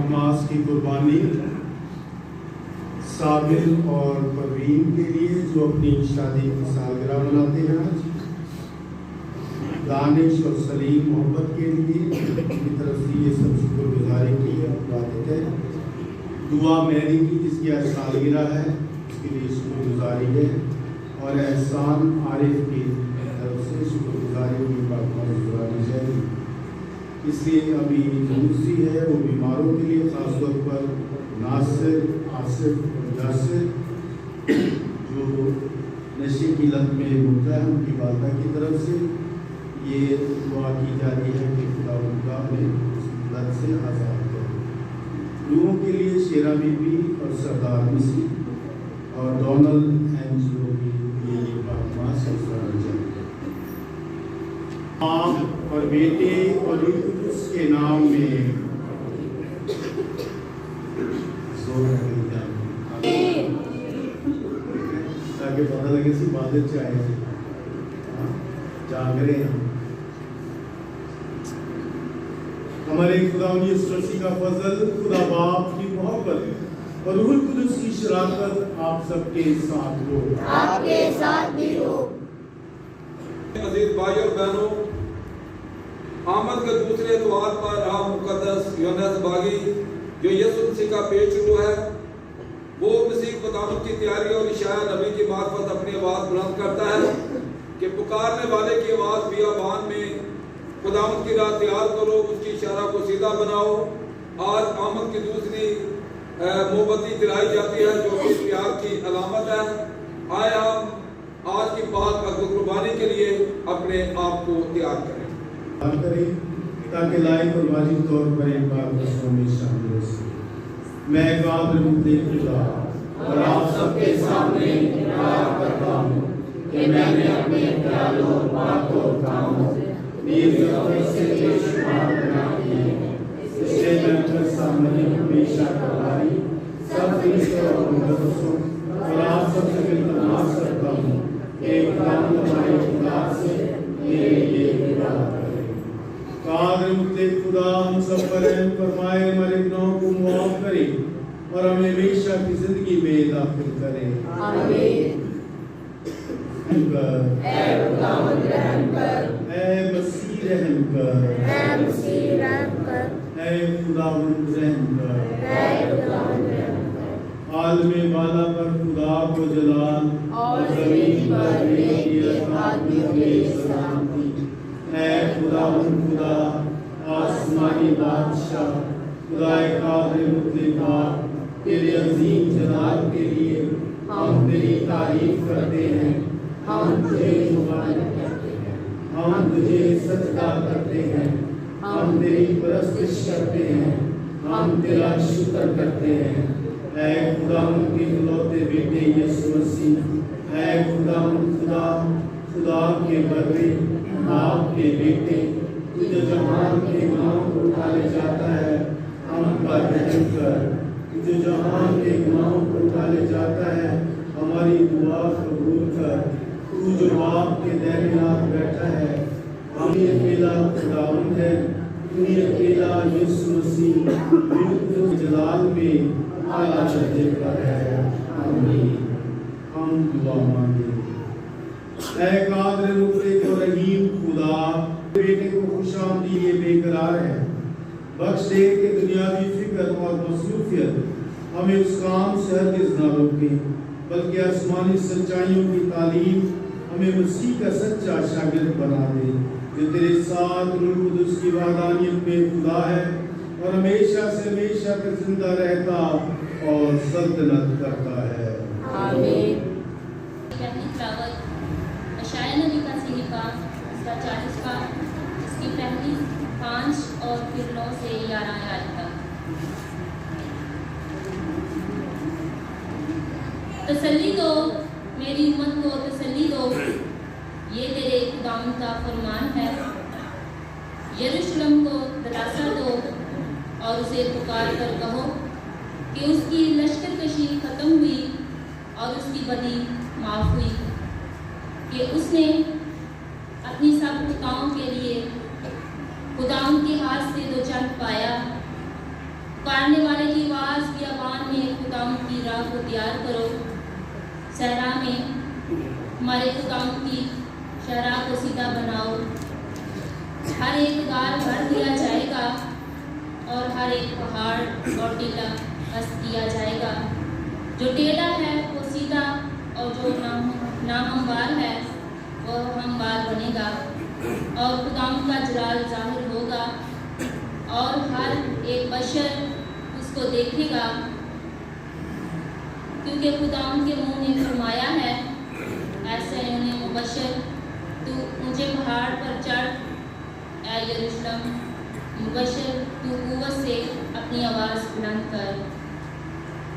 نماز کی قربانی صابر اور پروین کے لیے جو اپنی شادی کی سالگرہ مناتے ہیں آج، دانش اور سلیم محبت کے لیے کی طرف سے یہ سب شکر گزاری کی عبادت ہے. دعا میری کی جس کی آج سالگرہ ہے اس کے لیے شکر گزاری ہے، اور احسان عارف کی طرف سے شکر گزاری کی گزاری ہے. اس لیے ابھی دوسری ہے وہ بیماروں کے لیے، خاص طور پر ناصر، آصف اور یاسر جو نشے کی لت میں مبتلا ہے، ان کی والدہ کی طرف سے یہ دعا کی جا رہی ہے کہ خدا انہیں اس لت سے آزاد کرے. لوگوں کے لیے شیرا بی بی اور سردار مصری اور ڈونلڈ این جی او کے لیے یہ پاکماں سلسلہ جاری ہے. باپ اور بیٹے اور روح القدس کے نام میں تاکہ پتہ لگے سی عبادت چاہے جاگ رہے ہیں. ہمارے خدا یسوع مسیح کا فضل، خدا باپ کی محبت اور روح القدس کی شراکت آپ سب کے ساتھ ہو. آپ کے ساتھ بھی ہو. عزیز بھائی اور بہنوں، آمد کے دوسرے اتوار پر راہ مقدس یونس باغی جو یسوع مسیح کا پیش شروع ہے، وہ مسیح قدامت کی تیاری اور اشعیا نبی کی معرفت اپنی آواز بلند کرتا ہے کہ پکارنے والے کی آواز بیابان میں قدامت کی راہ تیار کرو، اس کی اشارہ کو سیدھا بناؤ. آج آمد کی دوسری موم بتی جلائی جاتی ہے جو کہ پیار کی علامت ہے. آئے ہم آج کی پاک قربانی کے لیے اپنے آپ کو تیار کریں تاکہ لائق اور واجب طور پر ایک بار رسول میں شامل ہو سکے. میں قابل مطلق خدا اور آپ سب کے سامنے اقرار کرتا ہوں کہ میں نے اپنے خیال و باتوں اور کاموں نیز اپنے سے بے شمار گناہ کیے ہیں. اس سے میں اپنے سامنے ہمیشہ گواہی سب فرشتوں اور مقدسوں اور آپ سب سے التماس کرتا ہوں کہ خدا ہمارے خدا سے میرے لیے دعا کرے. قادر مطلق خدا ہم سب پر رحم فرمائے، ہمارے گناہوں کو معاف کرے اور ہمیں ہمیشہ کی زندگی میں داخل کرے. آمین. اے خداوند رحم کر، اے مسیح رحم کر، اے مسیح رحم کر، اے خداوند رحم کر، اے خداوند رحم کر. عالم بالا پر خدا کو جلال اور زمین پر نیک آدمیوں کے سلامتی. اے خداوند خدا آسمانی بادشاہ، خدائے قادر مطلق، تیرے عظیم جلال کے لیے ہم تیری تعریف کرتے ہیں. ہم تجھے مبارک کرتے ہیں، ہم تجھے سجدہ کرتے ہیں، ہم تیری پرستش کرتے ہیں، ہم تیرا شکر کرتے ہیں. اے خداوند کے اکلوتے بیٹے یسوع مسیح، اے خداوند خدا کے بندے، آپ کے بیٹے، تو جو جہان کے گناہوں کو اٹھا لے جاتا ہے، ہم پر رحم کر. تو جو جہان کے گناہوں کو اٹھا لے جاتا ہے، ہماری دعا قبول کر. تو جو باپ کے دائیں ہاتھ بیٹھا ہے، ہم ہی اکیلا خداوند ہے، تو ہی اکیلا یسوع مسیح جو جلال میں اعلیٰ درجے پر ہے. آمین. ہم دعا مانگیں. اے قادر مطلق و رحیم خدا، بیٹے کو خوش آمدید یہ بے قرار ہے، بخش دے کہ دنیاوی فکر اور مصروفیت ہمیں اس کام سے ہرگز نہ روکے، بلکہ آسمانی سچائیوں کی تعلیم ہمیں مسیح کا سچا شاگرد بنا دے جو تیرے ساتھ روح القدس کی وحدانیت میں خدا ہے اور ہمیشہ سے ہمیشہ تک زندہ رہتا اور سلطنت کرتا ہے. آمین. پہلی تلاوت اشعیا نبی کا صحیفہ اس کا 40 پارہ، اس کی پہلی 5 اور پھر 9 سے 11 آیات تک. تسلی دو میری امت کو، تسلی دو، یہ تیرے خداوند کا فرمان ہے. یروشلم کو دلاسا دو اور اسے پکار کر کہو کہ اس کی لشکر کشی ختم ہوئی اور اس کی بدی معاف ہوئی، کہ اس نے اپنی سب خطاؤں کے لیے خداوند کے ہاتھ سے دو چند پایا۔ پکارنے والے کی آواز بیابان میں خداوند کی راہ کو تیار کرو، صحرا میں ہمارے خداوند کی شہراہ کو سیدھا بناؤ۔ ہر ایک غار بھر دیا جائے گا اور ہر ایک پہاڑ اور ٹیلا بست کیا جائے گا۔ جو ٹیلا ہے وہ سیدھا اور جو ناہموار ہے وہ ہموار بنے گا، اور خداوند کا جلال ظاہر ہوگا اور ہر ایک بشر اس کو دیکھے گا، کیونکہ خداوند کے منہ نے فرمایا ہے، ایسے انہیں مبشر تو اونچے پہاڑ پر چڑھ اے یروشلم، مبشر تو قوت سے اپنی آواز بلند کر،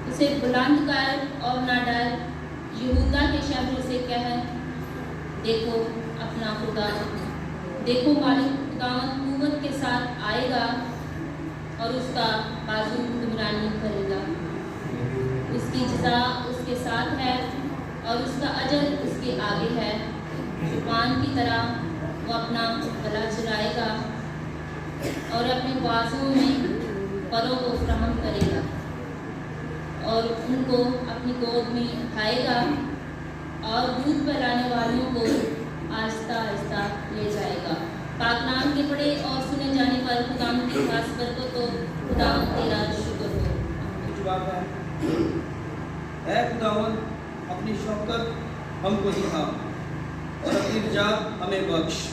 اسے بلند کر اور نہ ڈر، یہودا کے شہروں سے کہہ، دیکھو اپنا خدا، دیکھو مالک خداوند قوت کے ساتھ آئے گا اور اس کا بازو حکمرانی کرے گا۔ اس کی جزا اس کے ساتھ ہے اور اس کا اجر اس کے آگے ہے۔ طوفان کی طرح وہ اپنا گلا چرائے گا اور اپنے بازوؤں میں پروں کو فراہم کرے گا اور ان کو اپنی گود میں اٹھائے گا اور دودھ پلانے والوں کو آہستہ آہستہ لے جائے گا۔ پاک نام کے پڑھے اور سنے جانے پر خداوند کی خاص برکت ہو۔ خداوند تیرا شکر ہو۔ جواب ہے، اے خداوند اپنی شفقت ہم کو دکھا اور اپنی نجات ہمیں بخش۔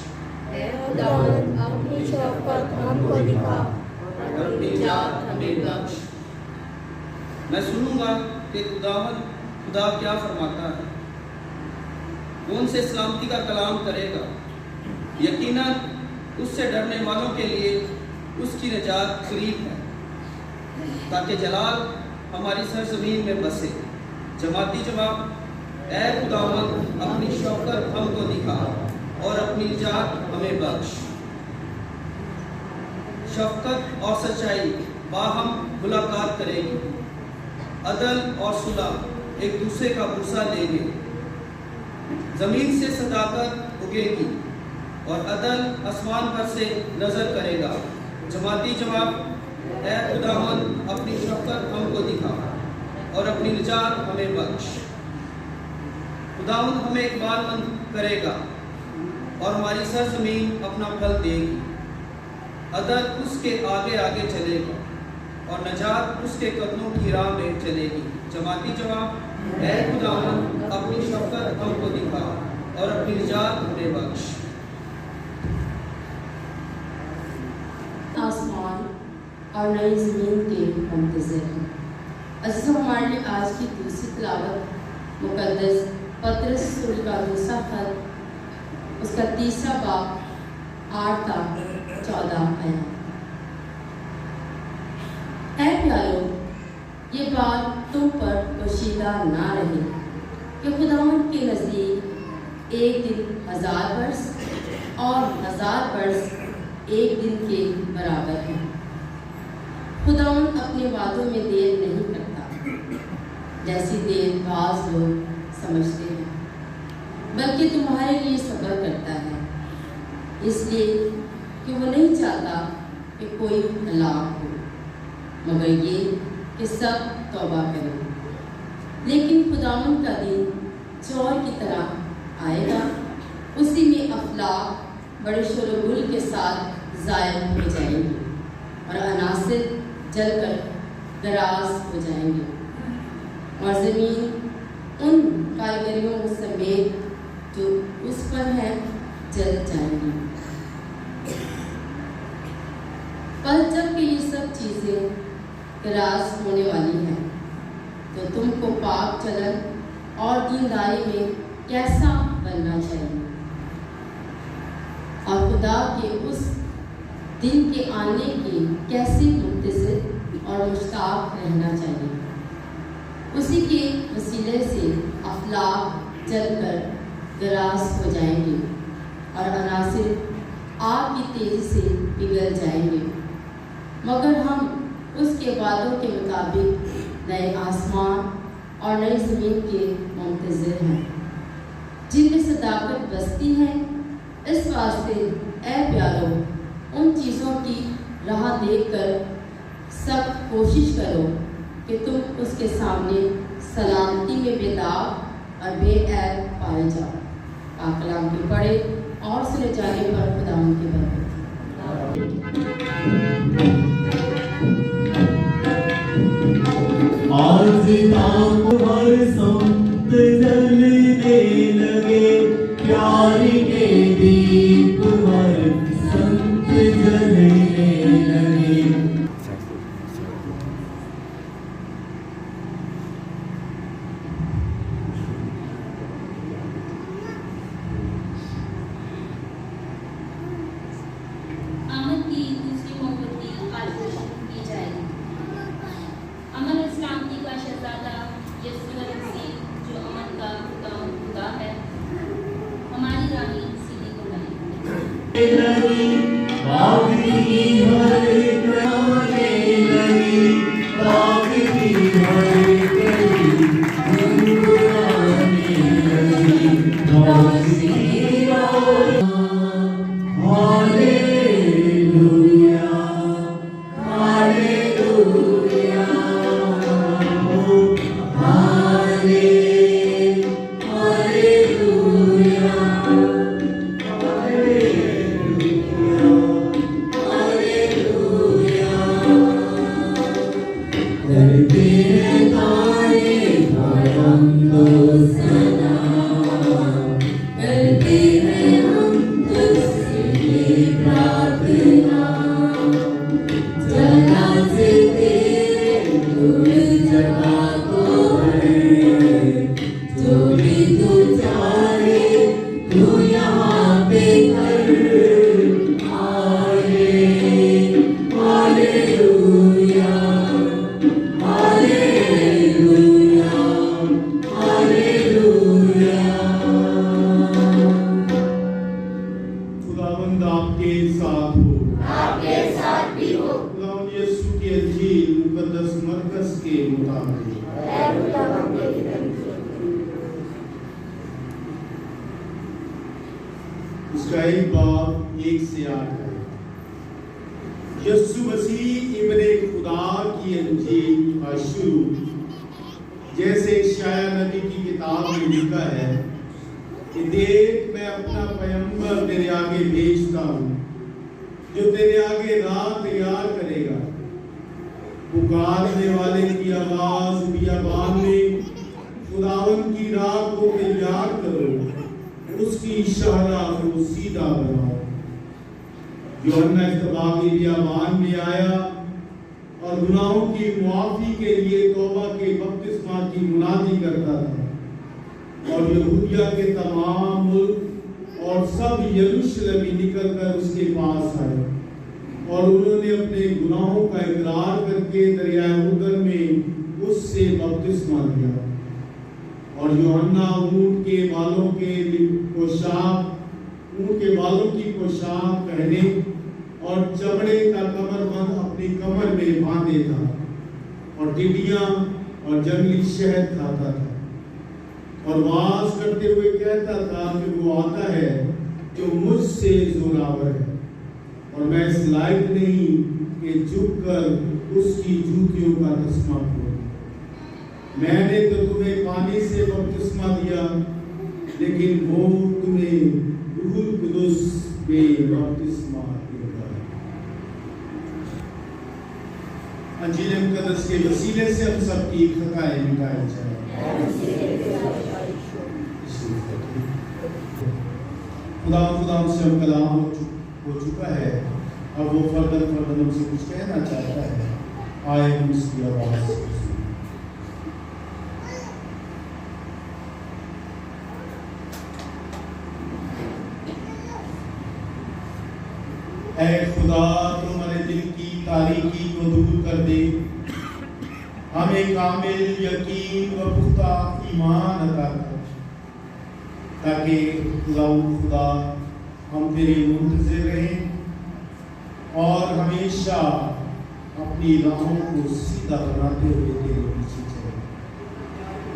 اے خداوند اپنی شفقت ہم کو دکھا اور اپنی نجات ہمیں بخش۔ میں سنوں گا کہ خداوند خدا کیا فرماتا ہے، وہ ان سے سلامتی کا کلام کرے گا۔ یقیناً اس سے ڈرنے والوں کے لیے اس کی نجات قریب ہے، تاکہ جلال ہماری سرزمین میں بسے۔ جماعتی جواب، اے خداوند اپنی شفقت ہم کو دکھا اور اپنی نجات ہمیں بخش۔ شفقت اور سچائی باہم ملاقات کرے گی، عدل اور صلح ایک دوسرے کا بوسہ لیں گے۔ زمین سے صداقت اگے گی اور عدل آسمان پر سے نظر کرے گا۔ جماعتی جواب، اے خداوند اپنی شفقت ہم کو دکھا اور اپنی نجات ہمیں بخش۔ خداوند ہمیں اقبال مند کرے گا اور ہماری سرزمین اپنا پھل دے گی۔ عدل اس کے آگے آگے چلے گا اور نجات اس کے قدموں کی راہ میں چلے گی۔ جماعتی جواب، اے خداوند اپنی شفقت ہم کو دکھا اور اپنی نجات ہمیں بخش۔ آسمان اور نئی زمین کے منتظر ہیں۔ عزیزوں، ہمارے لیے آج کی دوسری تلاوت مقدس پطرس رسول کا دوسرا خط، اس کا تیسرا باب 8 تا 14 آیات۔ اے پیارو، یہ بات تم پر پوشیدہ نہ رہے کہ خداوند کے نزدیک ایک دن 1000 برس اور 1000 برس ایک دن کے برابر ہے۔ خداوند اپنے وعدوں میں دیر نہیں کرتا، جیسی دیر بعض لوگ سمجھتے ہیں، بلکہ تمہارے لیے صبر کرتا ہے، اس لیے کہ وہ نہیں چاہتا کہ کوئی ہلاک ہو، مگر یہ کہ سب توبہ کریں۔ لیکن خداوند کا دن چور کی طرح آئے گا، اسی میں افلاک بڑے شور و گل کے ساتھ ضائع ہو جائیں گے اور عناصر جل کر گراز ہو جائیں گے، اور زمین ان کاریگریوں سمیت جو اس پر ہیں جل جائیں گی۔ پر جب کہ یہ سب چیزیں گراز ہونے والی ہیں تو تم کو پاک چلن اور دینداری میں کیسا بننا چاہیے، اور خدا کے اس دن کے آنے کی کیسے منتظر اور مشتاق رہنا چاہیے۔ اسی کے وسیلے سے افلاک جل کر گراس ہو جائیں گے اور عناصر آگ کی تیزی سے پگھل جائیں گے، مگر ہم اس کے وعدوں کے مطابق नए आसमान और नई ज़मीन के मुंतज़िर हैं, जिनमें सदाकत बसती है। इस वास्ते ए प्यारो, उन चीज़ों की राह देखकर सख्त कोशिश करो कि तुम उसके सामने सलामती में बेदाग और बेऐब पाए जाओ। पाक कलाम के पढ़े और सुने जाने पर खुदा की बरकत। आज ताकवर संत जलने लगे, प्यार के दीप हर संत जलने लगे। अमन की दूसरी मोहब्बती आज रोशन की जाएगी। अमन इस्लामी का शहजादा यीशु मसीह जो अमन का खुदा है, हमारी रानी सीधी को लाई। बाग की हर कली लगी, बाग की हर कली मुस्कुराने लगी। रोशनी हालेलुया, हालेलुया, हालेलुया, करते हैं तारे धर्म को सलाम, करते हैं हम तुझसे ये प्रार्थना, जहाँ से तेरे दूर जगह को है, जो भी तू चाहे तू यहाँ पे कर आए। Hallelujah, hallelujah, hallelujah. खुदावंद आपके साथ हो, आपके साथ भी हो। खुदावंद यीशु की अंजील मुकद्दस मरकस के मुताबिक। ऐ खुदावंद तेरी तरीफ। उसका एक बाब 1 से 8 है। यीशु मसीह इब्ने खुदा की अंजील का शुरू, जैसे शाया नबी की किताब में लिखा है कि देख मैं अपना पैगंबर तेरे आगे भेजता हूँ, जो तेरे आगे राह तैयार करेगा। पुकारने वाले की आवाज बियाबान में, खुदावन की राह को तैयार करो, उसकी शाहराह को सीधा बनाओ। यूहन्ना इस्तबागी बियाबान में आया और गुनाहों की मुआफी के लिए तौबा के बपतिस्मा की मुनादी करता था, और यहूदिया के तमाम मुल्क और सब यरूशलेमी निकलकर उसके पास आए, और उन्होंने अपने गुनाहों का इकरार करके दरियाए उर्दन में उससे बपतिस्मा लिया। और यूहन्ना ऊँट के बालों की पोशाक पहने और चमड़े का कमरबंद अपनी कमर में बांधे था, और टिड्डियां और जंगली शहद खाता था, और वाज करते हुए कहता था कि वो आता है जो मुझसे जोरावर है, और मैं इस लायक नहीं कि झुककर उसकी जूतियों का तस्मा खोलूं। मैंने तो तुम्हें पानी से बपतिस्मा दिया, लेकिन वो तुम्हें रूह कुदुस में बपतिस्मा देगा। अंजील मुकद्दस के वसीले से हम सबकी खताएं मिटाई जाए। खुदा से हम कलाम हो चुका है, अब वो फर्दन हमसे कुछ कहना चाहता है। आए हम उसकी आवाज से। ऐ खुदा तुम हमारे दिल की तारीकी को दूर कर दे, हमें कामिल यकीन व पुख्ता ईमान अता कर, ताकि खुदा हम तेरे मुंतज़िर रहें और हमेशा अपनी राहों को सीधा बनाते हुए तेरे पीछे चले।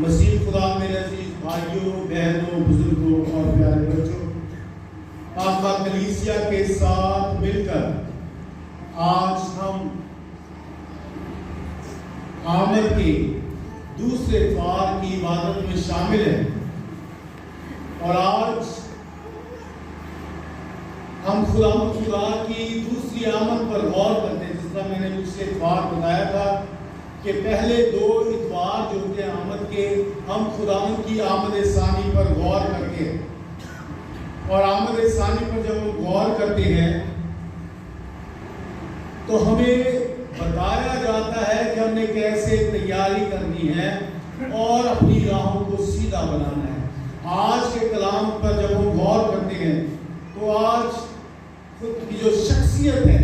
मसीह खुदा मेरे अजीज भाइयों, बहनों, बुजुर्गों और प्यारे बच्चों, आपका कलीसिया के साथ मिलकर आज हम आमद के दूसरे इतवार की इबादत में शामिल हैं और आज हम खुदा की दूसरी आमद पर गौर करते हैं। जिस तरह मैंने पिछले इतवार बताया था कि पहले 2 इतवार जो थे आमद के, हम खुदावन की आमद सानी पर गौर करके, और आमद सानी पर जब हम गौर करते हैं तो हमें बताया जाता है कि हमने कैसे तैयारी करनी है और अपनी राहों को सीधा बनाना है। आज के कलाम पर जब हम गौर करते हैं तो आज खुद की जो शख्सियत है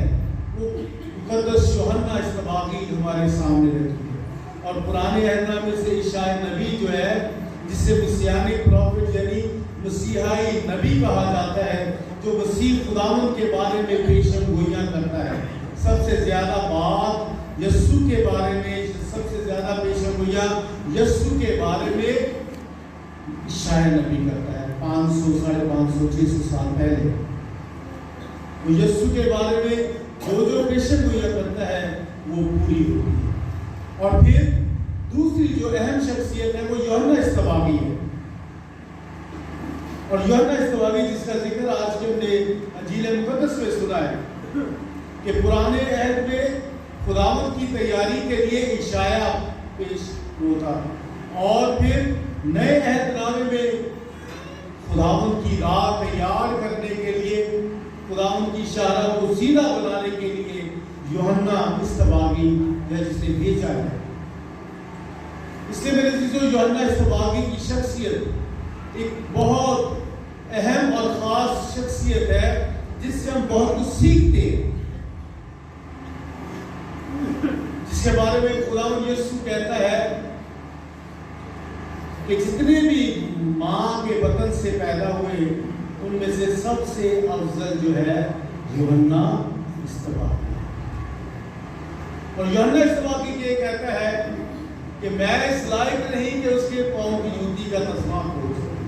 वो मुकद्दस यूहन्ना इस्तबागी हमारे सामने रहती है। और पुराने अहद में से ईशाई नबी जो है, जिसे मसीहानिक प्रॉफिट यानी मसीहाई नबी कहा जाता है, जो मसीह खुदावंद के बारे में पेशन गोइयां करता है। सबसे ज्यादा बात यस्सु के बारे में, सबसे ज्यादा पेशन गोइयां यस्सु के बारे में ईशाई नबी करता है। 500, 550, 600 साल पहले वो यस्सु के बारे में जो पेशन गोइयां करता है वो पूरी होती है। और फिर दूसरी जो अहम शख्सियत है वो यूहन्ना इस्तबागी है। और यूहन्ना इस्तबागी जिसका जिक्र आज के हमने अंजील मुकद्दस में सुना है कि पुराने अहद में खुदावंद की तैयारी के लिए इशाया पेश होता, और फिर नए अहदनामे में खुदावंद की राह तैयार करने के लिए, खुदावंद की शारा को सीधा बनाने के लिए यूहन्ना इस्तबागी या जिसे भेजा है। इसलिए मेरे चीजों, यूहन्ना इस्तबागी की शख्सियत एक बहुत अहम और खास शख्सियत है जिससे हम बहुत कुछ सीखते हैं, जिसके बारे में खुदावंद यीशु कहता है कि जितने भी मां के बतन से पैदा हुए उनमें से सबसे अफजल जो है यूहन्ना इस्तबागी। और यूहन्ना इस्तबागी ये कहता है कि मैं इस लायक नहीं कि उसके पांव की जूती का तस्मा खोल सकूं,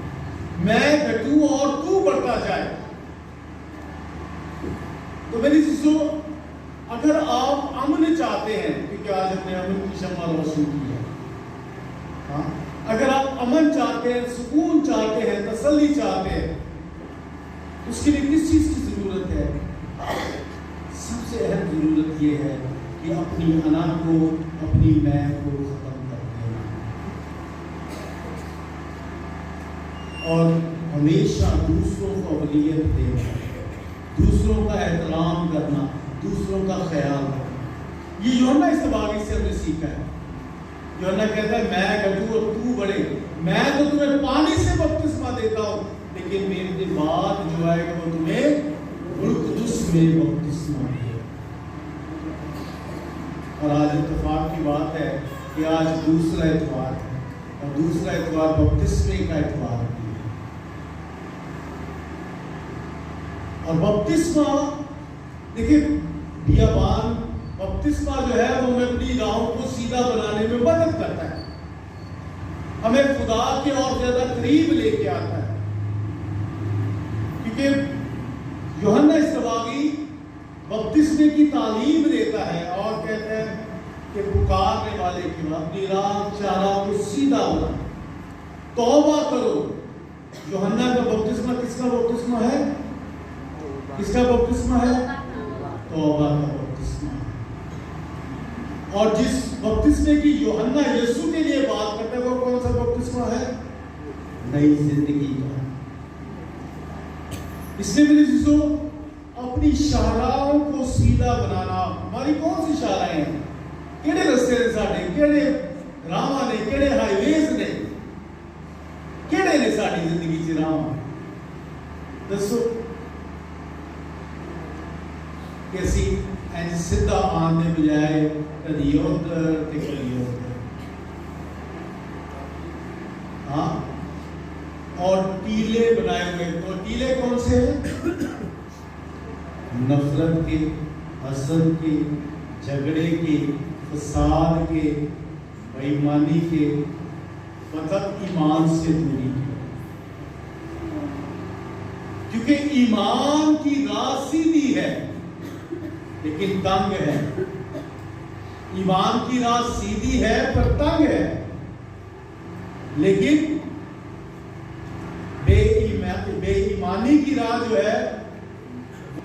मैं घटूं और तू बढ़ता जाए। तो मेरी चीजों, अगर आप अमन चाहते हैं, क्योंकि आज हमने अमन की शम्मा रोशन की है, हाँ, अगर आप अमन चाहते हैं, सुकून चाहते हैं, तसल्ली चाहते हैं, उसके लिए किस चीज की जरूरत है? सबसे अहम जरूरत यह है कि अपनी अना को, अपनी मैं को खत्म कर देना और हमेशा दूसरों को अवलियत देना, दूसरों का एहतराम करना, दूसरों का ख्याल रखना। ये यूहन्ना इस्तबागी से हमने सीखा है। यूहन्ना कहता है मैं घटूं और तू बढ़े, मैं तो तुम्हें पानी से बपतिस्मा देता हूं, लेकिन मेरे बाद जो आएगा वो तुम्हें रूह कुदस में बपतिस्मा देगा। और आज इत्तेफाक की बात है कि आज दूसरा इतवार है, और दूसरा इतवार बपतिस्मे का इतवार है। और बपतिस्मा, देखिए, बियाबान बपतिस्मा जो है वो हमें अपनी राहों को सीधा बनाने में मदद करता है, हमें खुदा के और ज्यादा करीब लेके आता है। क्योंकि यूहन्ना इस्तबागी बपतिस्मे की तालीम देता है और कहता है कि पुकारने वाले की अपनी राह चारा को सीधा बना, तौबा करो। यूहन्ना का बपतिस्मा किसका बपतिस्मा है? किसका बपतिस्मा है? तौबा का बपतिस्मा। और जिस बपतिस्मे की यूहन्ना यीशु के लिए बात करता है वो कौन सा बपतिस्मा है? नई जिंदगी का। इसलिए मेरे चीजों, अपनी शाहराहों को सीधा बनाना, हमारी कौन सी शाहराएं हैं? केड़े रस्ते ने साडे, केड़े राह ने, केड़े हाईवेज ने, केड़े ने साडी जिंदगी च राह? दसो कि असी ऐसे सीधा आने बजाय कभी उधर कभी उधर, हाँ, और टीले बनाए हुए। तो टीले कौन से हैं? नफरत के, हसद के, झगड़े के, फसाद के, बेईमानी के, मतलब ईमान से दूरी की। क्योंकि ईमान की राह सीधी है लेकिन तंग है। ईमान की राह सीधी है पर तंग है, लेकिन बेईमानी की राह जो है,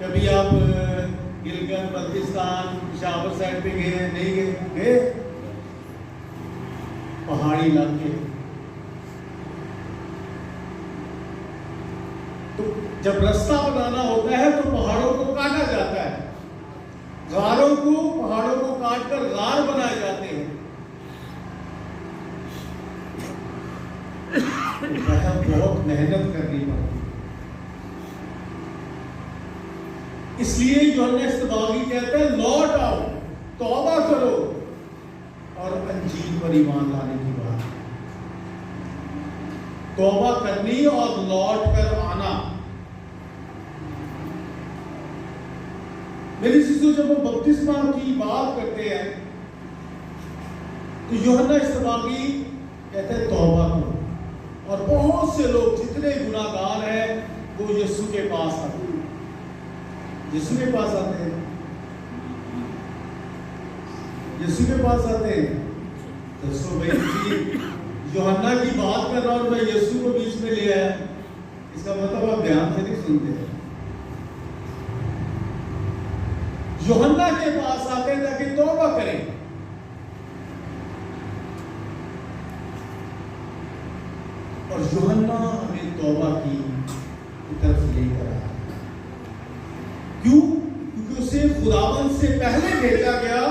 कभी आप गिलगित बल्तिस्तान पेशावर साइड पे गए? नहीं गए? पहाड़ी इलाके, तो जब रास्ता बनाना होता है तो पहाड़ों को काटा जाता है, गारों को, पहाड़ों को काट कर गार बनाए जाते हैं। बहुत मेहनत करनी पड़ती है। इसलिए यूहन्ना इस्तबागी कहते हैं लौट आओ, तौबा करो और अंजील पर ईमान लाने की बात। तौबा करनी और लौट कर आना। मेरी शिशु, जब हम बपतिस्मा की बात करते हैं तो यूहन्ना इस्तबागी कहते हैं तौबा करो, और बहुत से लोग जितने गुनाहगार हैं वो यीशु के पास आते हैं। यीशु के पास आते हैं, यीशु के पास आते हैं। तो भाई जी यूहन्ना की बात कर रहा हूं, मैं यीशु को बीच में ले आया, इसका मतलब आप ध्यान से नहीं सुनते हैं। यूहन्ना के पास आते हैं ताकि तौबा करें। और यूहन्ना हमें तौबा की तरफ लेकर आया। क्यों? क्योंकि उसे खुदावन से पहले भेजा गया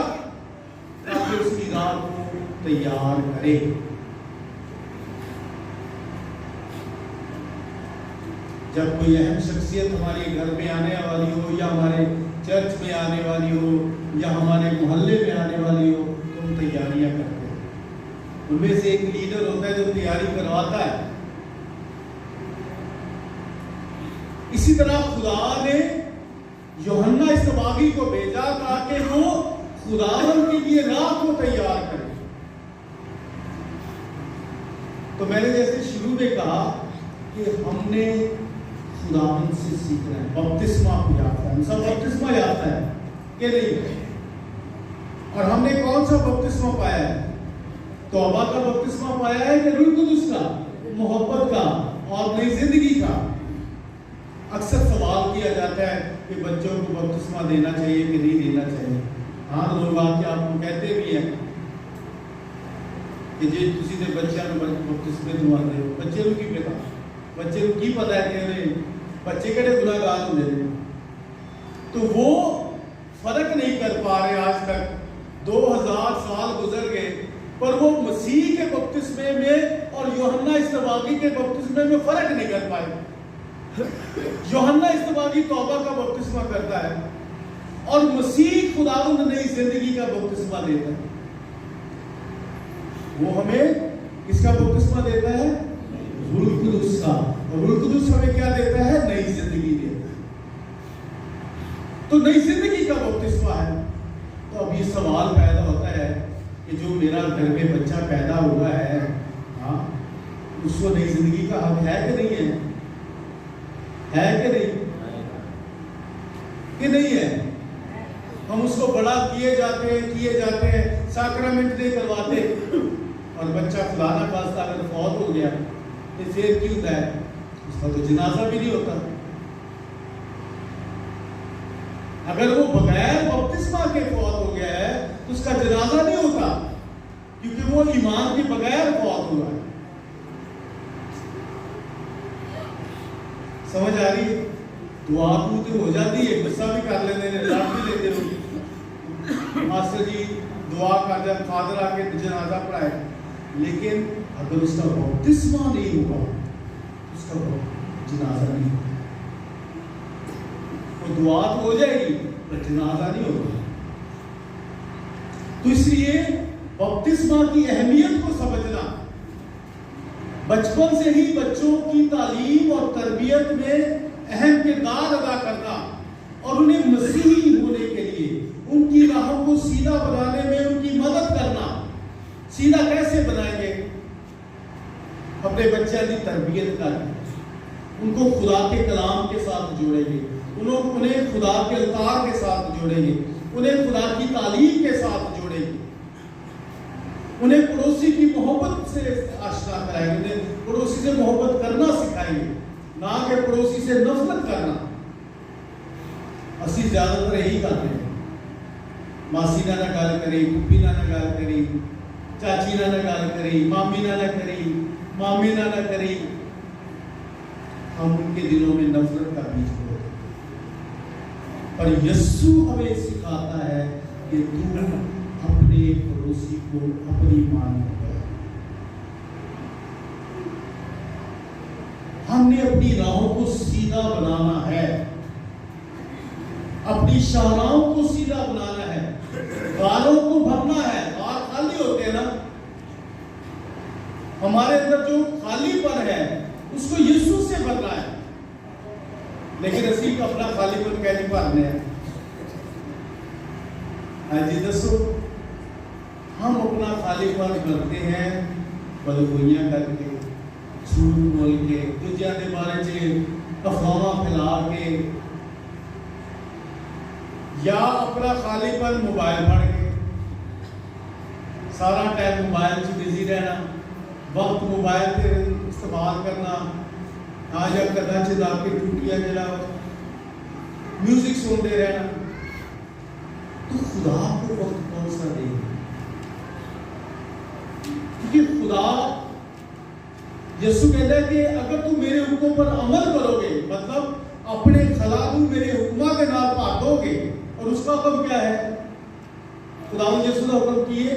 ताकि उसकी राह को तैयार करे। जब कोई अहम शख्सियत हमारे घर में आने वाली हो, या हमारे चर्च में आने वाली हो, या हमारे मोहल्ले में आने वाली हो, तो हम तैयारियां करते हैं। उनमें से एक लीडर होता है जो तैयारी करवाता है। इसी तरह खुदा ने यूहन्ना इस्तबागी को भेजा ताकि वो खुदावन के लिए राह को तैयार करे। तो मैंने जैसे शुरू में कहा कि हमने खुदावन से सीखना है। बपतिस्मा को याद है, हम सब बपतिस्मा याद है कि नहीं? और हमने कौन सा बपतिस्मा पाया है? तौबा का बपतिस्मा पाया है कि रूह कुदुस का, मोहब्बत का और नई जिंदगी का? अक्सर सवाल किया जाता है कि बच्चों को बपतिस्मा देना चाहिए कि नहीं देना चाहिए। हाँ, लोग आके आपको कहते भी हैं कि जी तुसी दे बच्चों को बपतिस्मे दिवाते हो। बच्चे को की पता, बच्चे को की पता है कि बच्चे केड़े गुनाहगार होंदे ने? तो वो फर्क नहीं कर पा रहे आज तक। 2000 साल गुजर गए, पर वो मसीह के बपतिस्मे में और यूहन्ना इस्तबागी के बपतिस्मे में फर्क नहीं कर पाए। यूहन्ना इस्तबागी तौबा का बपतिस्मा करता है और मसीह खुदावंद नई जिंदगी का बपतिस्मा देता है। वो हमें किसका बपतिस्मा देता है? रूह कुदुस का। और रूह कुदुस हमें क्या देता है? नई जिंदगी देता है। तो नई जिंदगी का बपतिस्मा है। तो अब ये सवाल पैदा होता है कि जो मेरा घर में बच्चा पैदा हुआ है, हाँ, उसको नई जिंदगी का हक है कि नहीं है? है कि नहीं? कि नहीं है? हम उसको बड़ा किए जाते हैं, सैक्रामेंट दे करवाते, और बच्चा खुदा ना खास्ता अगर फौत हो गया तो फिर क्यों होता है? उसका तो जनाजा भी नहीं होता। अगर वो बगैर बपतिस्मा के फौत हो गया है तो उसका जनाजा नहीं होता, क्योंकि वो ईमान के बगैर फौत हुआ है। समझ आ रही है? दुआ तो हो जाती है, गुस्सा भी कर लेते हैं, डांट भी लेते हो, मास्टर जी दुआ कर जब फादर आके जनाजा पढ़ाए, लेकिन अगर उसका बपतिस्मा नहीं हुआ उसका जनाजा नहीं होगा। वो दुआ तो हो जाएगी पर जनाजा नहीं होगा। तो इसलिए बपतिस्मा की अहमियत को समझना, बचपन से ही बच्चों की तालीम और तरबियत में अहम किरदार अदा करना और उन्हें मसीही होने के लिए उनकी राहों को सीधा बनाने में उनकी मदद करना। सीधा कैसे बनाएंगे? अपने बच्चों की तरबियत करके उनको खुदा के कलाम के साथ जोड़ेंगे, उन्हें खुदा के अल्तार के साथ जोड़ेंगे, उन्हें खुदा की तालीम के साथ जोड़ेंगे, उन्हें पड़ोसी की मोहब्बत से आश्ना कराएंगे, उन्हें पड़ोसी से मोहब्बत करना सिखाएंगे, ना कि पड़ोसी से नफरत करना। ਅਸੀਂ ਜ਼ਿਆਦਾतर ਇਹੀ ਕਰਦੇ ਹਾਂ। ਮਾਸੀ ਨਾਲ ਗੱਲ ਕਰੀ, ਫੁੱਫੀ ਨਾਲ ਗੱਲ ਕਰੀ, ਚਾਚੀ ਨਾਲ ਗੱਲ ਕਰੀ, मामी ਨਾਲ करी, मामी ਨਾਲ करी, हम उनके दिलों में नफरत का बीज बोते हैं। पर यीशु हमें सिखाता है कि तू अपने पड़ोसी को अपनी मानो। हमने अपनी राहों को सीधा बनाना है, अपनी शाहराहों को सीधा बनाना है, द्वारों को भरना है। द्वार खाली होते हैं ना, हमारे अंदर जो खालीपन है उसको यीशु से भरना है। लेकिन असी अपना खालीपन कैसे भरने हैं? हाँ जी दसो। हम अपना खालीपन भरते हैं बदगोइयां करके, झूठ बोल के, दूसरों के बारे में अफवाह फैला के, या अपना खालीपन मोबाइल पढ़ के, सारा टाइम मोबाइल से बिजी रहना, वक्त मोबाइल पे इस्तेमाल करना, आज या कदा च जाके टूटिया जरा म्यूजिक सुनते रहना। तो खुदा को वक्त कौन सा देगा? क्योंकि खुदा यीशु कहता है कि अगर तू मेरे हुक्मों पर अमल करोगे, मतलब अपने खला को मेरे हुक्मा के नाल भर दोगे, और उसका हुक्म क्या है? खुदा यीशु का हुक्म किए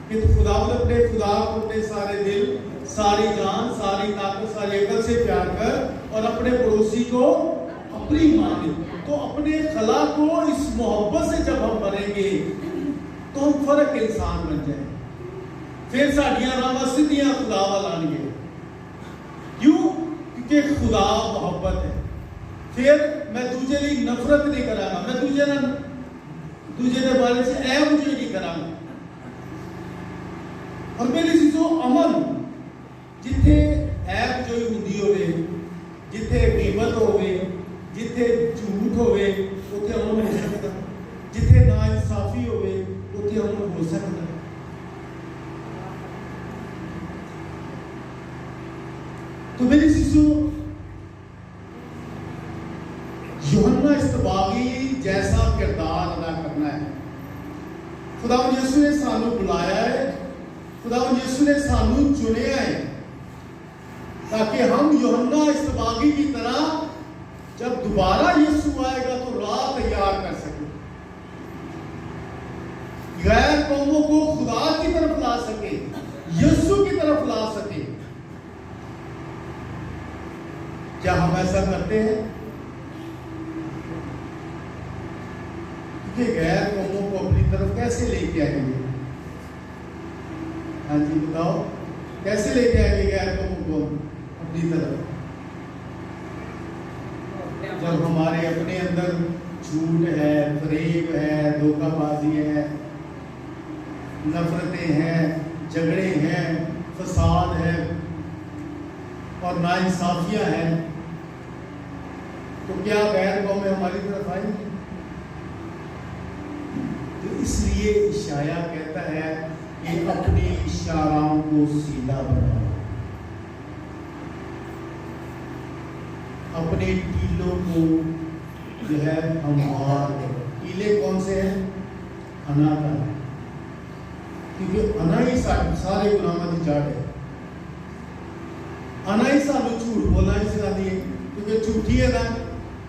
कि तू खुदा अपने खुदा को अपने सारे दिल, सारी जान, सारी ताकत, सारी अकल से प्यार कर, और अपने पड़ोसी को अपनी मान। तो अपने खला को इस मोहब्बत से जब हम बनेंगे तो हम फर्क इंसान बन जाए। फिर साड़ियां रावां सीधियां खुदा वाल आएंगे। क्यों? क्योंकि खुदा मोहब्बत है। फिर मैं दूजे लिए नफरत नहीं करांगा, मैं दूजे के बारे से ऐ मुझे नहीं करांगा। और मेरी चीजों अमन जिथे ऐप जो हुंदी होवे, जिथे गिबत होवे, जिथे झूठ होवे, उथे अमन हो सकता। जिथे नाइंसाफी होवे, उथे अमन हो सकता। तो मेरी चीजों यूहन्ना इस्तबागी जैसा किरदार अदा करना है। खुदा यीशु ने सानू बुलाया है, खुदा यीशु ने सानू चुनिया है, ताकि हम यूहन्ना इस्तबागी की तरह जब दोबारा यीशु आएगा तो राह तैयार कर सके, गैर कौमों को खुदा की तरफ ला सके, यीशु की तरफ ला सके। क्या हम ऐसा करते हैं? कि गैर कौमों को अपनी तरफ कैसे लेके आएंगे? हाँ जी बताओ, कैसे लेके आएंगे गैर कौमों को अपनी तरफ? जब हमारे अपने अंदर झूठ है, फरेब है, धोखाबाजी है, नफरतें हैं, झगड़े हैं, फसाद है और नाइंसाफियां हैं, तो क्या गैर कौमें हमारी तरफ आएंगी? तो इसलिए इशाया कहता है कि अपने इशाराओं को सीधा बनाओ, अपने टीलों को जो है हमवार करो। टीले कौन से हैं? अना का, क्योंकि अना ही सारे गुनाहों की जड़ है। अना ही सानू झूठ बोलना ही सिखाती है, क्योंकि झूठी है ना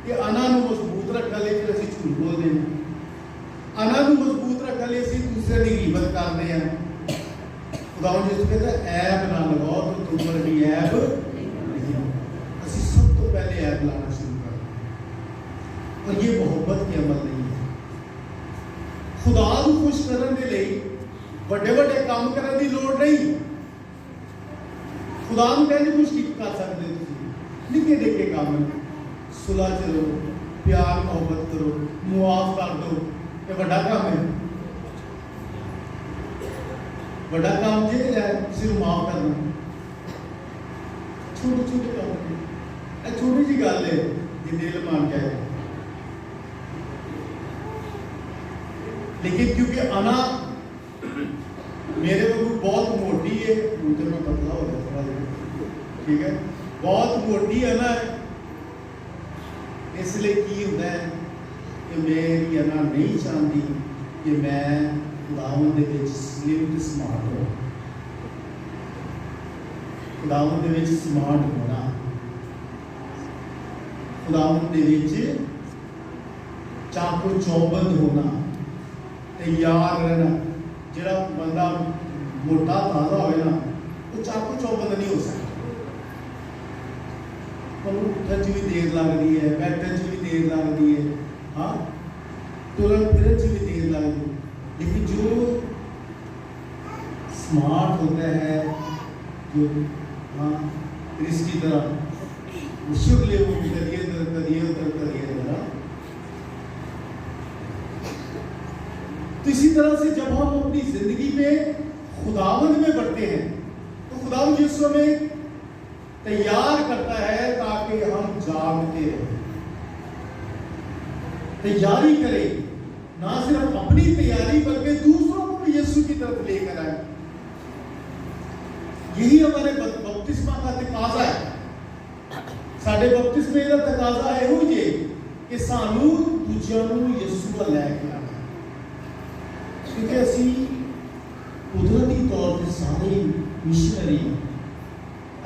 कि अना नू मजबूत रखने लिए फिर असीं झूठ बोलते हैं। अना नू मजबूत रखने लिए असीं दूसरे की गिबत करते हैं। खुदा जी कहता है ऐब ना लगाओ तो तुम पर भी ऐब नहीं। असीं सब तो पहले ऐब लाना शुरू कर दें, और ये मोहब्बत की अमल नहीं है। खुदा को खुश करने के लिए बड़े बड़े काम करने की लोड़ नहीं। खुदा को कहने खुश कर सकते निके निके काम, सुलह चलो, प्यार मोहब्बत करो, मुआफ कर दो। ये बड़ा काम है, बड़ा काम ये है किसी को माफ करना। छोटे छोटे काम है, छोटी जी गल है कि दिल मान जाए। लेकिन क्योंकि अना मेरे को बहुत मोटी है, मुझे मैं पतला हो गया थोड़ा, ठीक है, बहुत मोटी अना है, इसलिए की होता है कि मेरी अना नहीं चाहती कि मैं खुदावंद दे विच स्लिम ते स्मार्ट हो। खुदावंद दे विच स्मार्ट होना, खुदावंद दे विच चाको चौबंद होना, तैयार रहना। जिहड़ा बंदा मोटा ताजा होवे ना, वो चाको चौबंद नहीं हो सकता। उठन च भी देर लगती है, बैठन च भी देर लगती है, हाँ, तुरन फिरन च भी देर लगती है। लेकिन जो स्मार्ट होता है, जो हाँ इसकी तरह शुक्ल वो करिए उधर करिए उधर करिए जरा। तो इसी तरह से जब हम अपनी जिंदगी में खुदावंद में बढ़ते हैं तो खुदावंद यीशु हमें तैयार करता है ताकि हम जागते रहें, तैयारी करें, ना सिर्फ अपनी तैयारी बल्कि दूसरों को भी यीशु की तरफ लेकर आए। यही हमारे बपतिस्मा का तकाजा है। साडे बपतिस्मे का तकाजा है वो ये कि सानू दूजियां नूं यीशु वल लैके आना, क्योंकि असी कुदरती तौर पर सारे मिशनरी,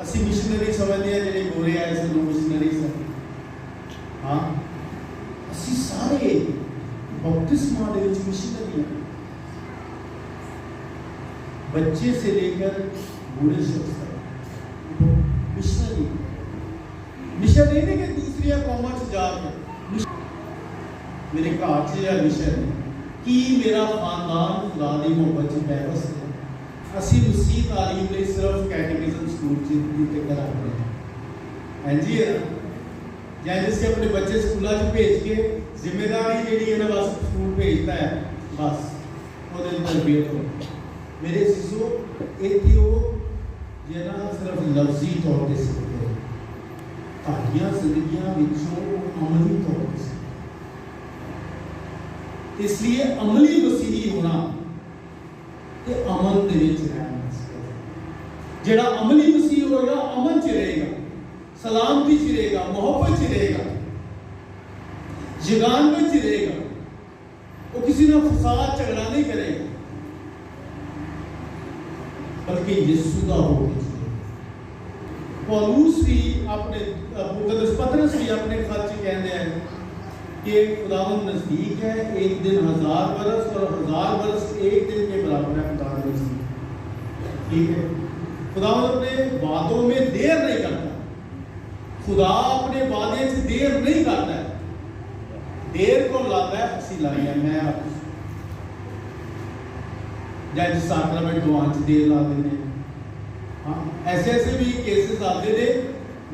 असी मिशनरी समझते हैं जिहड़े गोरे आए सन मिशनरी सन, हाँ, असी सारे बपतिस्मा दे विच मिशनरी हैं, बच्चे से लेकर बूढ़े शख्स तक मिशनरी। मिशन ये नहीं कि दूसरी कौमां च जाके मेरे घर च या मिशन कि मेरा खानदान खुदा दी मोहब्बत च बेबस है। असी मसीह तालीम लई सिर्फ कैटेकिज्म स्कूल च कराते हैं, हां जी, या जिसके अपने बच्चे स्कूलों च भेज के जिम्मेदारी जी है ना बस स्कूल भेजता है, बस वो तरबियत हो। मेरे शिशु इतनी वो ये ना सिर्फ लफ्जी तौर पर सीखते हैं, ताकियां जिंदगियां विचों अमली तौर पर सीखते। इसलिए अमली मसीही होना ते अमन दे विच रहना। जेड़ा अमली मसीह होगा अमन च रहेगा, सलामती च रहेगा, मोहब्बत च रहेगा, जगान में च रहेगा, वो किसी ना फसाद झगड़ा नहीं करेगा बल्कि यीशु का होगा। पौलुस भी अपने मुकद्दस पतरस भी अपने खत च कहते हैं कि खुदावंद नजदीक है, एक दिन 1000 बरस और 1000 बरस एक दिन के बराबर है खुदावंद नजदीक। ठीक है, खुदावंद अपने वादों में देर नहीं करता, खुदा अपने वादे से देर नहीं करता है। देर को लाता है असी लाइया मैं जज साक्रामेंट दुआन च देर ला देने। हाँ, ऐसे ऐसे भी केसेस आते थे,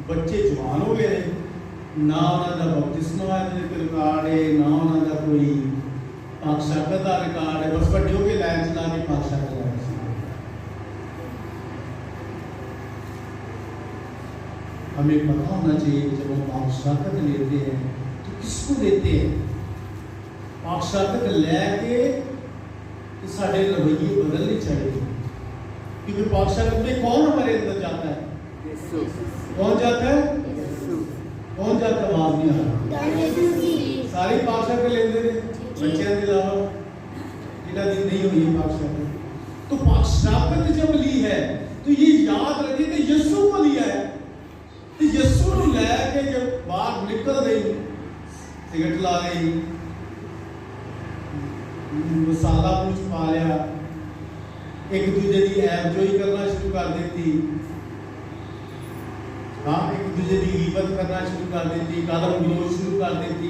बच्चे जवान हो गए ना उन्होंने बपतिस्मा का रिकॉर्ड है, ना उन्होंने कोई पाकशाकत का रिकॉर्ड है, बस बड़े हो के लाइन चला के पाकशाकत ला। हमें पता होना चाहिए जब हम पाकशाकत लेते हैं तो किसको देते हैं। पाकशाकत लेके तो साढ़े रवैये बदलने चाहिए, क्योंकि पाकशाकत में कौन हमारे अंदर जाता है? कौन जाता है? कौन जाता है? आवाज नहीं आ रहा। सारी पाकशाकत लेते हैं बच्चों के अलावा, जिन्हें दिन नहीं हुई पाकशाकत। तो पाकशाकत जब ली है तो ये याद रखिए कि यीशु को लिया है। तो यीशु को लेके जब बाहर निकल गई, सिगरेट ला गई, मसाला पूछ पा लिया, एक दूसरे की ऐबजोई करना शुरू कर देती, हाँ, एक दूसरे की गिबत करना शुरू कर देती, गालम गलोच शुरू कर देती।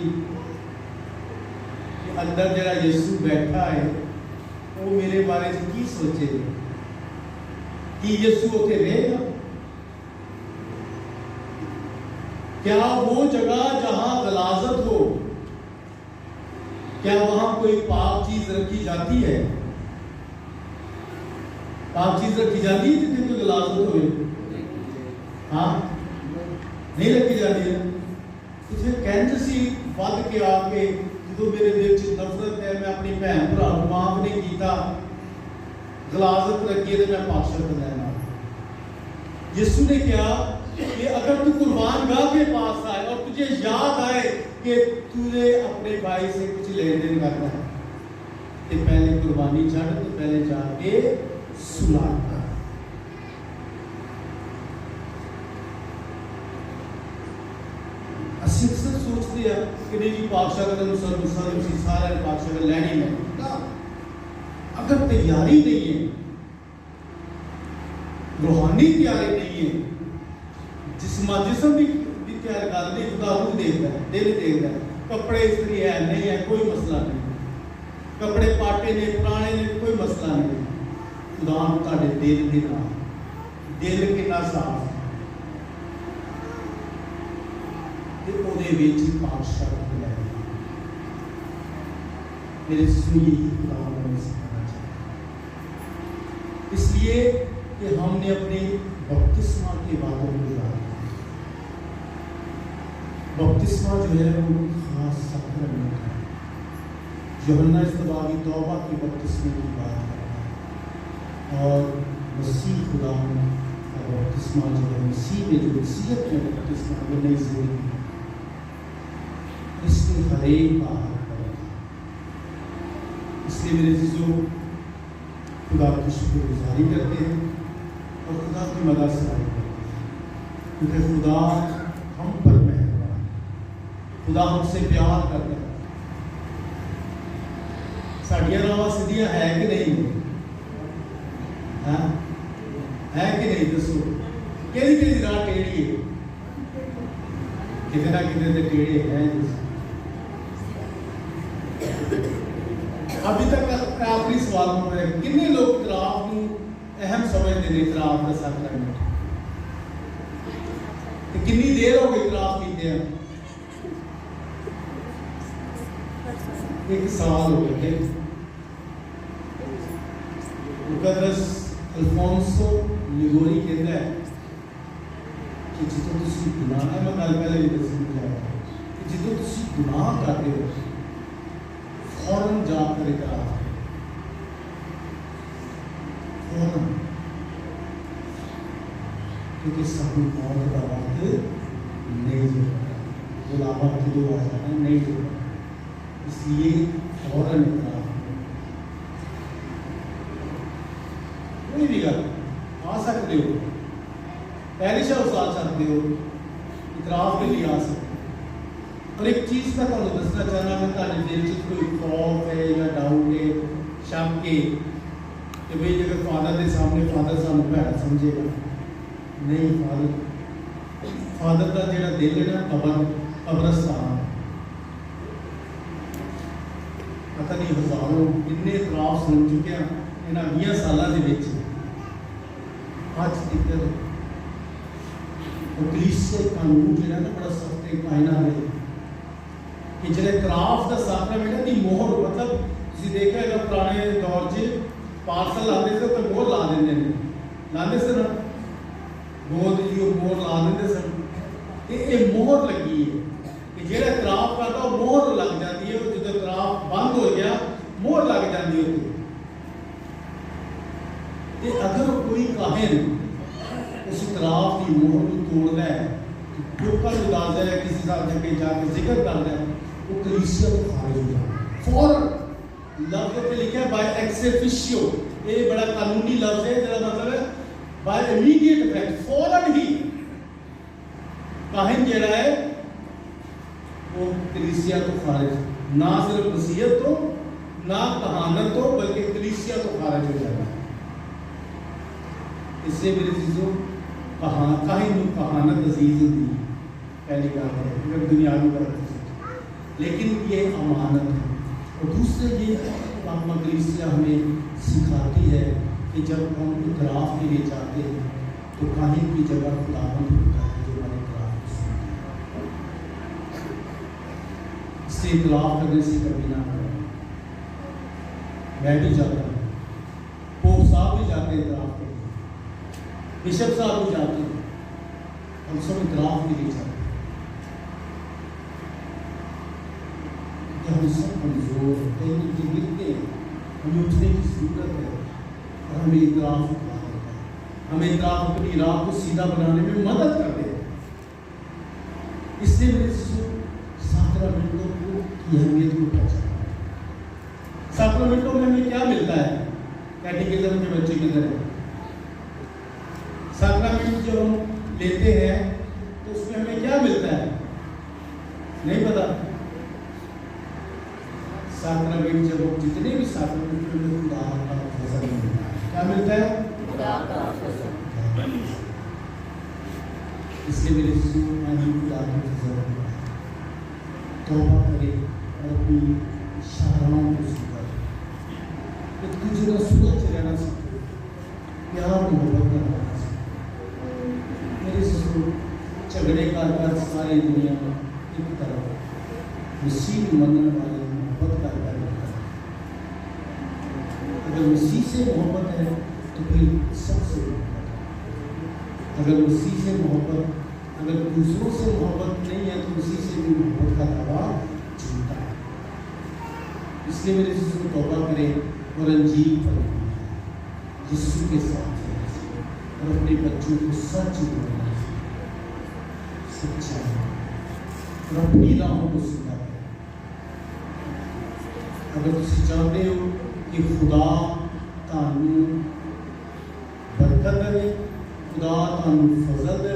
अंदर जरा यीशु बैठा है वो मेरे बारे में की सोचेगा कि यीशु उसे रहेगा? क्या वो जगह जहां गलाजत हो, क्या वहां कोई पाक चीज रखी जाती है? पाक चीज रखी जाती है जितने कोई गलाजत हो? हाँ, नहीं रखी जाती है। तो फिर कहते सी वध के आके जो मेरे दिल च नफरत है, मैं अपनी भैन भरा माफ नहीं किया, गलाजत रखी है, तो मैं पाक लेना। यीशु ने कहा कि अगर तू कुर्बान गाह के पास आए और तुझे याद आए कि तूने अपने भाई से कुछ लेन देन करना है, तो पहले कुर्बानी चढ़, तो पहले जाके सुलह कर। ਅਸੀਂ ਅਕਸਰ ਸੋਚਦੇ ਆ ਕਿ ਨਹੀਂ ਜੀ ਪਾਤਸ਼ਾਹ ਦਾ ਮੁਸਲਮਾਨ ਸੀ, ਸਾਰਾ ਪਾਤਸ਼ਾਹ ਦਾ ਲੈਣੀ ਹੈ ਨਾ। अगर तैयारी नहीं है, रूहानी तैयारी नहीं है, जिस्म भी तैयार कर नहीं, खुदा रूह देखता है, दिल देखता है। कपड़े इस्त्री है नहीं है, कोई मसला नहीं, कपड़े पाटे ने पुराने ने, कोई मसला नहीं। खुदा तुहाडे दिल दे नाल, दिल कितना साफ ते ओदे विच पातशाह दा लैना। मेरे सुनिए खुदा ने सिखाना चाहिए, इसलिए कि हमने अपने बपतिस्मा के वादों को याद किया। बपतिस्मा जो है वो खास सक्रमेंट है। यूहन्ना इस्तबागी तौबा के बपतिस्मे की बात करता है, और मसीह खुदा का बपतिस्मा जो है, मसीह में जो मसीहत में बपतिस्मा वो नई जिंदगी, इसमें हर एक का हक है। इसलिए मेरे चीज़ों खुदा की शुक्रगुजारी करते हैं और खुदा की मदद से करते हैं, क्योंकि खुदा हम पर मेहरबान है, खुदा हमसे प्यार करता है। साड़ियाँ रावां सीधियां है कि नहीं? हाँ है कि नहीं? दसो केड़ी राह टेढ़ी है? कितने ना कितने तो टेढ़े हैं। अभी तक आखिरी सवाल है, कितने लोग इतराफ को अहम समझते हैं? इतराफ का सैक्रामेंट कितनी देर हो गई इतराफ कीते हैं? 1 साल हो गए। मुकद्दस अल्फोंसो लिगोरी कहता है कि जिਦੋਂ ਤੁਸੀਂ गुनाह है, मैं गल पहले भी दसी कि जिਦੋਂ ਤੁਸੀਂ गुनाह करते हो फौरन जाकर इतराफ फौरन, क्योंकि सब मौत का वक्त नहीं होता, बुलावा जो आ जाना नहीं होता, इसलिए फौरन इतराफ। कोई भी गल आ सकते हो, पैरिश हाउस आ सकते हो, इतराफ के लिए आ सकते हो। और एक चीज़ मैं तुहानू दसना चाहना, मैं तुहाडे दिल च कोई खौफ है या डाउट है, शक है कि भाई अगर फादर के सामने फादर सानू भैड़ा समझेगा, नहीं। फादर का जो दिल है ना, कब्रस्तान, पता नहीं हज़ारों कितने इतराफ सुन चुके हैं इन्हां 20 सालों के विच। अज तक कलीसिया कानून जो है ना बड़ा सख्त कायना है कि जो इतराफ का सैक्रामेंट की मोहर, मतलब तुसीं देखिआ है पुराने दौर च पार्सल आते थे तो मोहर ला देंगे, लाते सन गोद जी मोहर ला देंगे सन। ये मोहर लगी है कि जो इतराफ करता वो मोहर लग जाती है, जो इतराफ बंद हो गया मोहर लग जाती है। तो अगर कोई काहिन उस इतराफ की मोहर को तोड़ता है, लोगों को दसदा है, किसी साथ जाके जिक्र करता है, वो कलीसिया तो खारिज हो जाता फौरन। लफ्ज़ पे लिखा है बाय एक्स ऑफिशियो, ये बड़ा कानूनी लफ्ज़ है, जिसका मतलब है बाय इमीडिएट इफेक्ट, फौरन ही काहिन जिहड़ा है वो कलीसिया तो खारिज, ना सिर्फ नसीहत तो, ना कहानत तो, बल्कि कलीसिया तो खारिज हो जाता है। इससे मेरे चीज़ों काहिन कहानत अजीज होती है, पहली बात है अगर दुनियावी बात, लेकिन ये अमानत है। और दूसरे ये पाक कलीसिया हमें सिखाती है कि जब हम इतराफ के लिए जाते हैं तो काहिन की जगह खुदावंद होता है जो हमारे इतराफ को सुनता है। इससे इतराफ करने से कभी ना करें। मैं भी जाता हूँ, पोप साहब भी जाते हैं इतराफ़ के लिए, बिशप साहब भी जाते हैं, हम सब इतराफ़ के लिए जाते हैं। हम सब कमज़ोर कहीं नीचे गिरते हैं, हमें उठने की ज़रूरत है और हमें इतराफ़ करना होता है। हमें इतराफ़ अपनी राह को सीधा बनाने में मदद कर दे। इसलिए मेरे साक्रामेंटों की अहमियत को पहचाना। साक्रामेंटों में हमें क्या मिलता है? कैटेकिज्म के बच्चे की तरह साक्रामेंट जो हम लेते हैं तो उसमें हमें क्या मिलता है? नहीं पता। साक्रामेंट जब हम जितने भी साक्रामेंट में खुदा का फजल मिलता है, क्या मिलता है? खुदा का फजल। इसलिए मेरे खुदा का फजल तौबा करे और अपनी शाराओं को सीखा, एक दूसरे का सूरज रहना सीखे, प्यार मोहब्बत का रहना सीखे। मेरे ससुर झगड़े कर सारी दुनिया में एक तरफ मसीह मनने वाले मोहब्बत का कर। अगर मसीह से मोहब्बत है तो फिर सबसे मोहब्बत है। अगर मसीह से मोहब्बत, अगर दूसरों से मोहब्बत नहीं है तो उसी से भी मोहब्बत का दावा झूठा है। इसलिए मेरे यीशु तौबा करें और अंजीर पर यीशु के साथ और अपने बच्चों को सच बोलना, सच्चाई और अपनी राहों को सीधा करें। अगर तुम चाहते हो कि खुदा तानू बरकत दे, खुदा तानू फजल दे,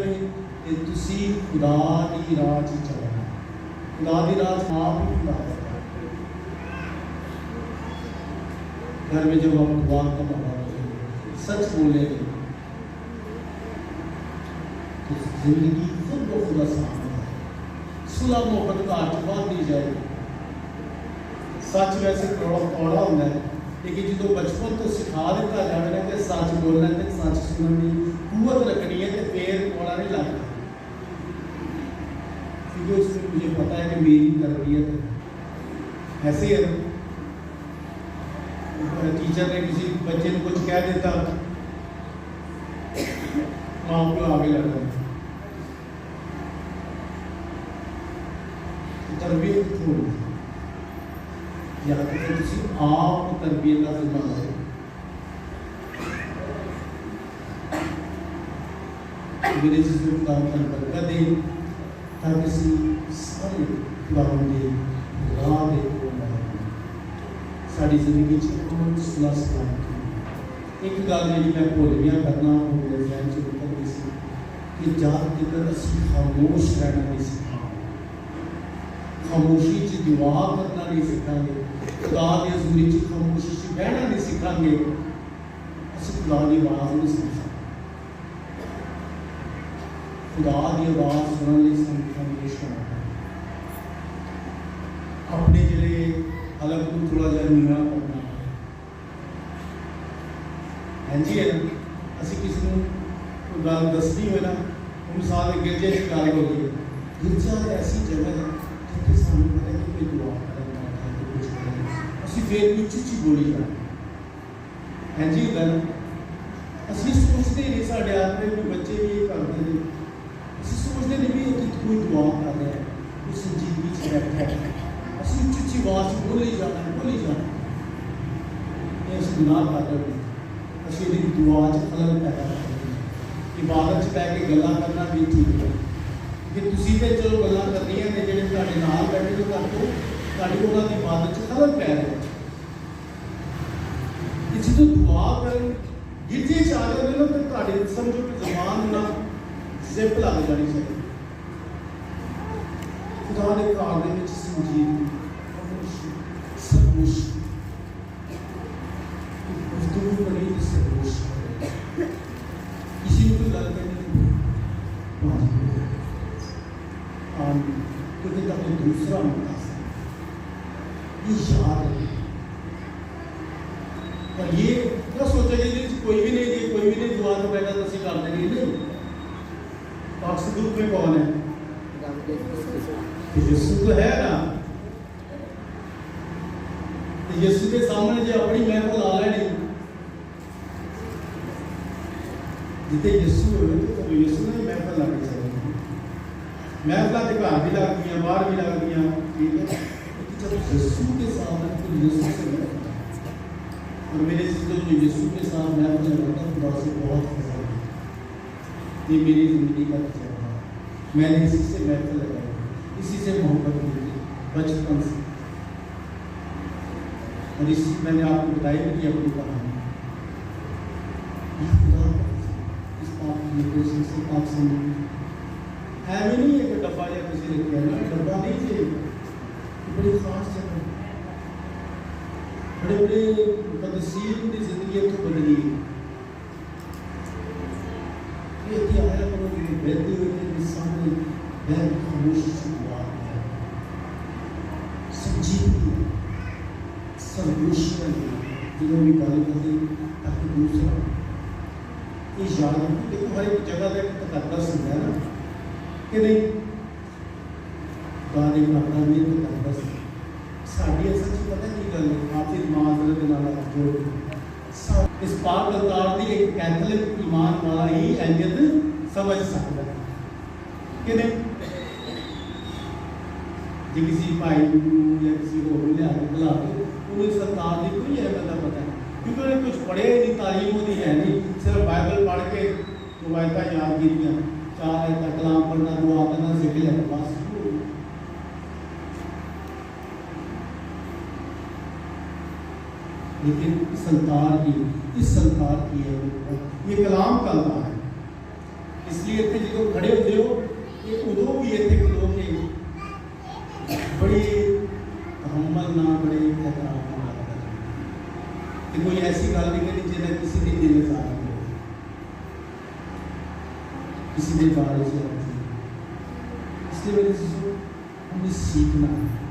कि तुसी खुदा दी राह च चलना। खुदा दी राह आप ही खुदा है। घर में जब आप दुआ का माहौल करेंगे, सच बोलेंगे तो जिंदगी खुद ब खुद आसान है। सुलह मोहब्बत का आशीर्वाद दी जाएगी। सच वैसे कौड़ा होता है, लेकिन जो बचपन तो सिखा दिता जाए ना कि सच बोलना है, सच सुनने की कुवत रखनी है, तो फिर कौड़ा नहीं लगता। क्योंकि उसमें मुझे पता है कि मेरी तरबियत ऐसे है। टीचर ने किसी बच्चे ने कुछ कह देता, माँ को आगे लग रहा है, तरबियत थोड़ी या तो फिर किसी आप तरबियत का जिम्मा है। मेरे जिसमें खुदा का बरकत दे, ताकि सारे खुदा दे राह दे साड़ी जिंदगी सुलह सलामती। एक गल जी मैं भुल गया करना, मेरे जहन च निकल गई सी कि जब तक असीं खामोश रहना नहीं सीखा, खामोशी च दुआ करना नहीं सीखांगे, खुदा की हज़ूरी च खामोशी च बहना नहीं सीखांगे, असीं खुदा की आवाज़ नहीं सुन सकते। खुदा की आवाज़ सुनने लिए सानूं खामोश होना है। अपने जिले अलग को थोड़ा जहा नीवा करना है जी। है असी किसी को गल दसनी हो ना, मिसाल गिरजे की गल हो गई, गिरजा ऐसी जगह है जिसे सानू पता है कि दुआ करना है, कुछ करना, असी फिर भी उच्ची बोली जाए है जी। गल असली सोचते नहीं, साढ़े अपने भी बच्चे भी ये करते हैं, असं सोचते नहीं भी कि कोई दुआ कर रहा है, कोई संजीदगी च बैठा है, असं उच्ची आवाज़ बोली जाना, बोली जाना, ये अस गुनाह कर रहे हैं। असं दुआ च खलल पैदा कर रहे हैं। इबादत च बैठ के गल्लां करना भी ठीक है कि तुसीं ते चलो गल्लां करनियां ने, जिहड़े तुहाडे नाल बैठे तो कर दो, तुहाडी उन्हां दी इबादत च खलल पै रहा है। कि जो दुआ करन गिरजे च आ जाए ना, तो तुहाडे समझो कि ज़बान ना जिप लग जानी चाहिए। खुदा ने घर दे विच संजीदगी, खामोशी, गुफ्तगू बड़ी खामोश, किसी को गल करनी क्योंकि तक दूसरा मुद्दा ये याद है। और ये क्या सोचा जी कोई भी नहीं, कोई भी नहीं दुआ तो बैठा तो असीं कर देंगे नहीं। पाक में कौन है? यीशु तो है ना। یسو کے سامنے جو اپنی محفل آ رہے نہیں جتنے یسو ہوئے تو یسو نے محفل لا کے چلے محفل کے گھر بھی لگ گیا باہر بھی لگ گیا ٹھیک ہے جب یسو کے سامنے تو یسو سے محفل اور میرے چیزوں جو یسو کے ساتھ محفل لگتا ہے خدا سے بہت فضل ہے یہ میری زندگی کا تجربہ میں نے اسی سے محفل لگائی اسی سے محبت کی بچپن سے اور اسی میں نے آپ کو بتائی بھی اپنی کہانی اس بات کی کوشش سے آپ سے ہے بھی نہیں ہے کہ ڈبا یا کسی نے کہنا ڈبا نہیں چاہیے بڑی خاص جگہ بڑے بڑے مقدسین کی زندگی کو بدلی یہ آیا کرو کہ بہتے ہوئے کے سامنے بہت خاموشی سے دعا ہے سنجیدگی سرگوشیاں جنہوں بھی گالی کرتے تاکہ دوسرا یہ یاد رکھو دیکھو ہر ایک جگہ کا تقدس ہے نا کہ نہیں گانے کا اپنا بھی تقدس ہے ساڑھی ایسا چیز پتہ نہیں گل ہے آپ سے معذرت نالا جو اس پاک الطار دی ایک کیتھولک ایمان والا ہی اہمیت سمجھ سکتا ہے کہ نہیں جی کسی بھائی یا کسی کو لے آ کے بلا کے انہیں سرکار کی کوئی اہمیت پتہ ہے کیونکہ انہیں کچھ پڑھے نہیں تعلیم ہوتی ہے نہیں صرف بائبل پڑھ کے روایتیں یاد کیتیاں چار آیتیں کلام پڑھنا دعا کرنا سیکھ لیا بس لیکن اس سنتار کی ہے یہ کلام کا اللہ ہے اس لیے اتنے جب کھڑے ہوتے ہو یہ ادو بھی اتنے کھلو کے بڑی تحمل نہ بڑے احترام نہ کہ کوئی ایسی گل نہیں کرنی جنہیں کسی نے دل میں ساتھ ہو کسی نے بارے سے اس لیے میرے سے ہمیں سیکھنا ہے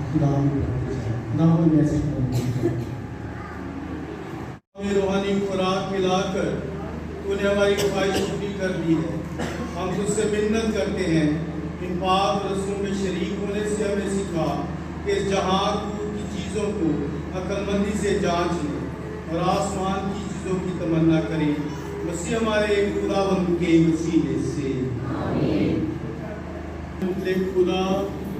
خدا میں رکھتے جائیں خدا میں ایسے کریں ہمیں روحانی خوراک ملا کر انہیں ہماری خواہش پوری کر دی ہے ہم اس سے منت کرتے ہیں ان پاک رسول میں شریک ہونے سے ہمیں سکھا کہ اس جہاں کی چیزوں کو عقل مندی سے جانچ لیں اور آسمان کی چیزوں کی تمنا کریں مسیح ہمارے خداوند کے وسیلے سے آمین خدا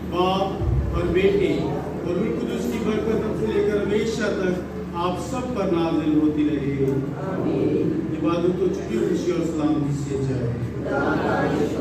باپ اور بیٹے اور روح القدس کی برکت ہم سے لے کر ہمیشہ تک آپ سب پر نازل ہوتی رہے آمین عبادت و چھٹی خوشی اور سلامتی سے جائے